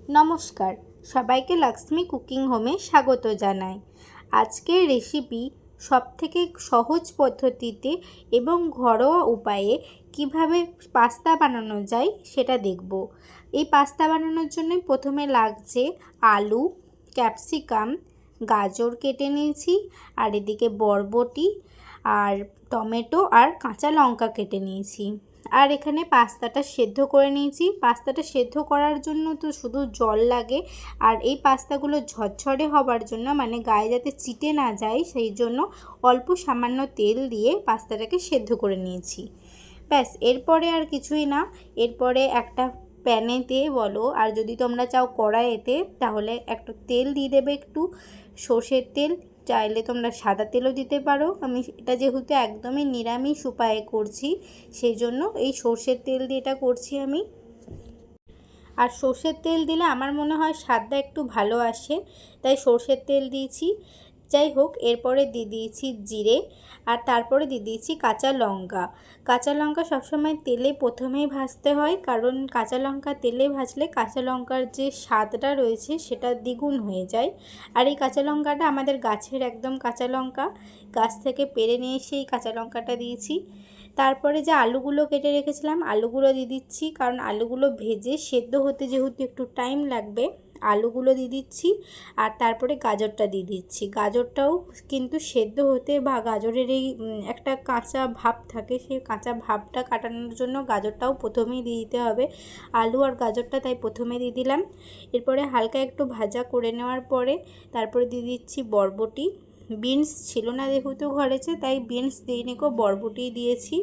নমস্কার, সবাইকে লক্ষ্মী কুকিং হোমে স্বাগত জানাই। আজকের রেসিপি সবথেকে সহজ পদ্ধতিতে এবং ঘরোয়া উপায়ে কিভাবে পাস্তা বানানো যায় সেটা দেখব। এই পাস্তা বানানোর জন্য প্রথমে লাগছে আলু, ক্যাপসিকাম, গাজর কেটে নিয়েছি, আর এদিকে বরবটি আর টমেটো আর কাঁচা লঙ্কা কেটে নিয়েছি। আর এখানে পাস্তাটা সেদ্ধ করে নিয়েছি। পাস্তাটা সেদ্ধ করার জন্য তো শুধু জল লাগে, আর এই পাস্তাগুলো ঝরঝরে হবার জন্য মানে গায়ে যাতে চিটে না যায় সেই জন্য অল্প সামান্য তেল দিয়ে পাস্তাটাকে সেদ্ধ করে নিয়েছি। ব্যাস, এরপরে আর কিছুই না। এরপরে একটা প্যানেতে বলো, আর যদি তোমরা চাও কড়াইতে, তাহলে একটু তেল দিয়ে দেবে, একটু সর্ষের তেল, চাইলে তোমরা সাদা তেলও দিতে পারো। আমি এটা যেহেতু একদমই নিরামিষ উপায়ে করছি সেই জন্য এই সর্ষের তেল দিয়ে এটা করছি আমি। আর সর্ষের তেল দিলে আমার মনে হয় স্বাদটা একটু ভালো আসে, তাই সর্ষের তেল দিয়েছি। যাই হোক, এরপরে দিয়ে দিয়েছি জিরে, আর তারপরে দিয়ে দিয়েছি কাঁচা লঙ্কা। কাঁচা লঙ্কা সবসময় তেলে প্রথমেই ভাজতে হয়, কারণ কাঁচা লঙ্কা তেলে ভাজলে কাঁচা লঙ্কার যে স্বাদটা রয়েছে সেটা দ্বিগুণ হয়ে যায়। আর এই কাঁচা লঙ্কাটা আমাদের গাছের একদম কাঁচা লঙ্কা, গাছ থেকে পেড়ে নিয়ে এসে এই কাঁচা লঙ্কাটা দিয়েছি। তারপরে যে আলুগুলো কেটে রেখেছিলাম আলুগুলো দিয়ে দিচ্ছি, কারণ আলুগুলো ভেজে সেদ্ধ হতে যেহেতু একটু টাইম লাগবে, আলুগুলো দিয়ে দিচ্ছি। আর তারপরে গাজরটা দিয়ে দিচ্ছি। গাজরটাও কিন্তু সেদ্ধ হতে বা গাজরের এই একটা কাঁচা ভাব থাকে, সেই কাঁচা ভাবটা কাটানোর জন্য গাজরটাও প্রথমেই দিয়ে দিতে হবে। আলু আর গাজরটা তাই প্রথমে দিয়ে দিলাম। এরপরে হালকা একটু ভাজা করে নেওয়ার পরে তারপরে দিয়ে দিচ্ছি বরবটি। বিনস ছিল না যেহেতু ঘরেছে, তাই বিনস দিইনি, বরবটি দিয়েছি।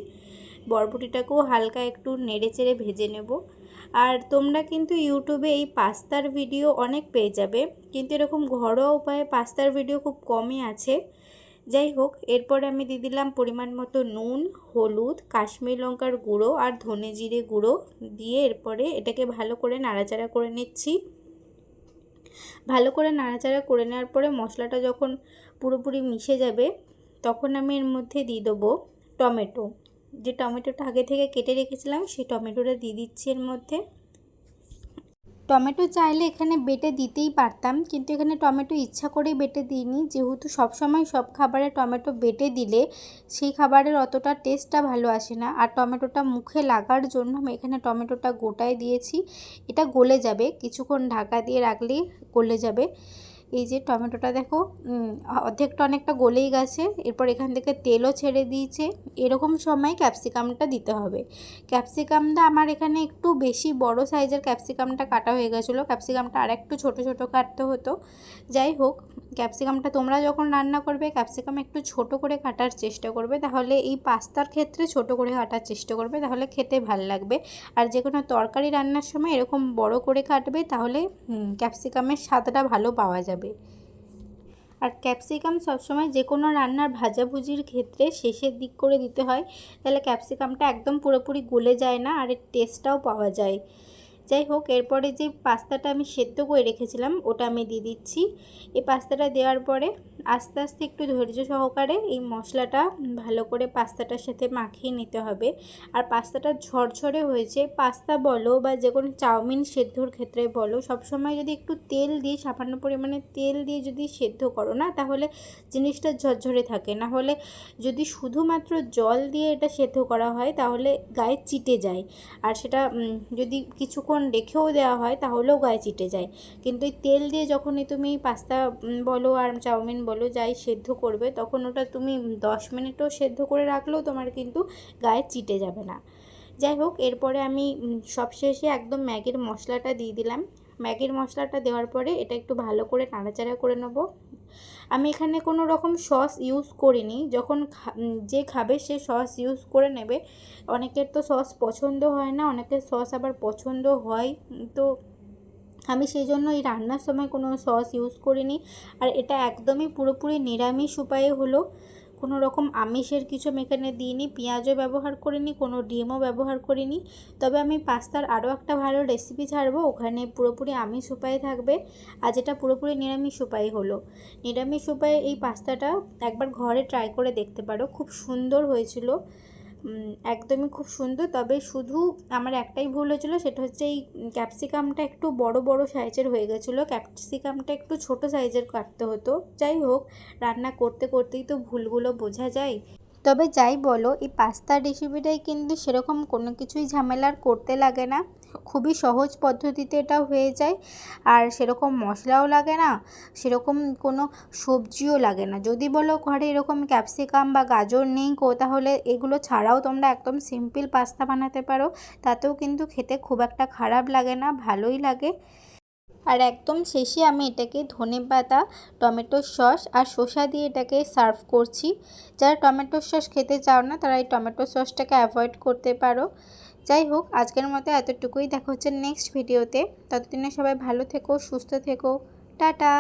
বরবটিটাকেও হালকা একটু নেড়ে চেড়ে ভেজে নেব। আর তোমরা কিন্তু ইউটিউবে এই পাস্তার ভিডিও অনেক পেয়ে যাবে, কিন্তু এরকম ঘরোয়া উপায়ে পাস্তার ভিডিও খুব কমই আছে। যাই হোক, এরপরে আমি দিয়ে দিলাম পরিমাণ মতো নুন, হলুদ, কাশ্মীরি লঙ্কার গুঁড়ো আর ধনে জিরে গুঁড়ো দিয়ে এরপরে এটাকে ভালো করে নাড়াচাড়া করে নিচ্ছি। ভালো করে নাড়াচাড়া করে নেওয়ার পরে মশলাটা যখন পুরোপুরি মিশে যাবে তখন আমি এর মধ্যে দিয়ে দেবো টমেটো। যে টমেটোটা আগে থেকে কেটে রেখেছিলাম সেই টমেটোটা দিয়ে দিচ্ছি এর মধ্যে। টমেটো চাইলে এখানে বেটে দিতেই পারতাম, কিন্তু এখানে টমেটো ইচ্ছা করেই বেটে দিইনি, যেহেতু সবসময় সব খাবারে টমেটো বেটে দিলে সেই খাবারের অতটা টেস্টটা ভালো আসে না। আর টমেটোটা মুখে লাগার জন্য আমি এখানে টমেটোটা গোটায় দিয়েছি। এটা গলে যাবে, কিছুক্ষণ ঢাকা দিয়ে রাখলেই গলে যাবে। এই যে টমেটোটা দেখো অর্ধেকটা অনেকটা গলেই গেছে। এরপর এখান থেকে তেলও ছেড়ে দিয়েছে। এরকম সময় ক্যাপসিকামটা দিতে হবে। ক্যাপসিকামটা আমার এখানে একটু বেশি বড় সাইজের ক্যাপসিকামটা কাটা হয়ে গেছিলো, ক্যাপসিকামটা আর একটু ছোটো ছোটো কাটতে হতো। যাই হোক, ক্যাপসিকামটা তোমরা যখন রান্না করবে ক্যাপসিকাম একটু ছোট করে কাটার চেষ্টা করবে, তাহলে এই পাস্তার ক্ষেত্রে ছোট করে কাটার চেষ্টা করবে, তাহলে খেতে ভাল লাগবে। আর যে কোনো তরকারি রান্নার সময় এরকম বড় করে কাটবে, তাহলে ক্যাপসিকামের স্বাদটা ভালো পাওয়া যাবে। আর ক্যাপসিকাম সবসময় যে কোনো রান্নার ভাজাভুজির ক্ষেত্রে শেষের দিক করে দিতে হয়, তাহলে ক্যাপসিকামটা একদম পুরোপুরি গলে যায় না, আর এর টেস্টটাও পাওয়া যায়। যাই হোক, এরপরে যে পাস্তাটা আমি সেদ্ধ করে রেখেছিলাম ওটা আমি দিয়ে দিচ্ছি। এই পাস্তাটা দেওয়ার পরে আস্তে আস্তে একটু ধৈর্য সহকারে এই মশলাটা ভালো করে পাস্তাটার সাথে মাখিয়ে নিতে হবে। আর পাস্তাটা ঝরঝরে হয়েছে, পাস্তা বলো বা যে কোনো চাউমিন সেদ্ধর ক্ষেত্রে বলো, সবসময় যদি একটু তেল দিয়ে সামান্য পরিমাণে তেল দিয়ে যদি সেদ্ধ করো না, তাহলে জিনিসটা ঝরঝরে থাকে। না হলে যদি শুধুমাত্র জল দিয়ে এটা সেদ্ধ করা হয় তাহলে গায়ে চিটে যায়, আর সেটা যদি কিছুক্ষণ রেখেও দেওয়া হয় তাহলেও গায়ে চিটে যায়। কিন্তু এই তেল দিয়ে যখনই তুমি পাস্তা বলো আর চাউমিন বলো যাই সেদ্ধ করবে, তখন ওটা তুমি 10 মিনিটও সেদ্ধ করে রাখলেও তোমার কিন্তু গায়ে চিটে যাবে না। যাই হোক, এরপরে আমি সবশেষে একদম ম্যাগির মশলাটা দিয়ে দিলাম। ম্যাগির মশলাটা দেওয়ার পরে এটা একটু ভালো করে নাড়াচাড়া করে নেব। আমি এখানে কোনো রকম সস ইউজ করিনি, যখন যে খাবে সে সস ইউজ করে নেবে। অনেকের তো সস পছন্দ হয় না, অনেকের সস আবার পছন্দ হয়, তো আমি সেই জন্য এই রান্নার সময় কোনো সস ইউজ করিনি। আর এটা একদমই পুরোপুরি নিরামিষ উপায়ে হলো, কোনো রকম আমিষের কিছু আমি এখানে দিইনি, পেঁয়াজও ব্যবহার করিনি, কোনো ডিমও ব্যবহার করিনি। তবে আমি পাস্তার আরও একটা ভালো রেসিপি ছাড়বো, ওখানে পুরোপুরি আমিষ উপায়ে থাকবে, আর যেটা পুরোপুরি নিরামিষ উপায়ে হলো। নিরামিষ উপায়ে এই পাস্তাটা একবার ঘরে ট্রাই করে দেখতে পারো, খুব সুন্দর হয়েছিল। একদমই খুব সুন্দর। তবে শুধু আমার একটাই ভুল হয়েছিল, সেটা হচ্ছে এই ক্যাপসিকামটা একটু বড় বড় সাইজের হয়ে গেছিলো, ক্যাপসিকামটা একটু ছোট সাইজের কাটতে হতো। যাই হোক, রান্না করতে করতেই তো ভুলগুলো বোঝা যায়। তবে যাই বলো, এই পাস্তার রেসিপিটাই কিন্তু সেরকম কোনো কিছুই ঝামেলার করতে লাগে না, খুবই সহজ পদ্ধতিতে এটা হয়ে যায়। আর সেরকম মশলাও লাগে না, সেরকম কোনো সবজিও লাগে না। যদি বলো ঘরে এরকম ক্যাপসিকাম বা গাজর নেই তাহলে এগুলো ছাড়াও তোমরা একদম সিম্পল পাস্তা বানাতে পারো, তাতেও কিন্তু খেতে খুব একটা খারাপ লাগে না, ভালোই লাগে। আর একদম শেষে আমি এটাকে ধনেপাতা, টমেটো সস আর শসা দিয়ে এটাকে সার্ভ করছি। যারা টমেটো সস খেতে চাও না তারা এই টমেটো সসটাকে অ্যাভয়েড করতে পারো। যাই হোক, আজকের মতো এতটুকুই। দেখা হচ্ছে নেক্সট ভিডিওতে। ততদিনে সবাই ভালো থেকো, সুস্থ থেকো। টাটা।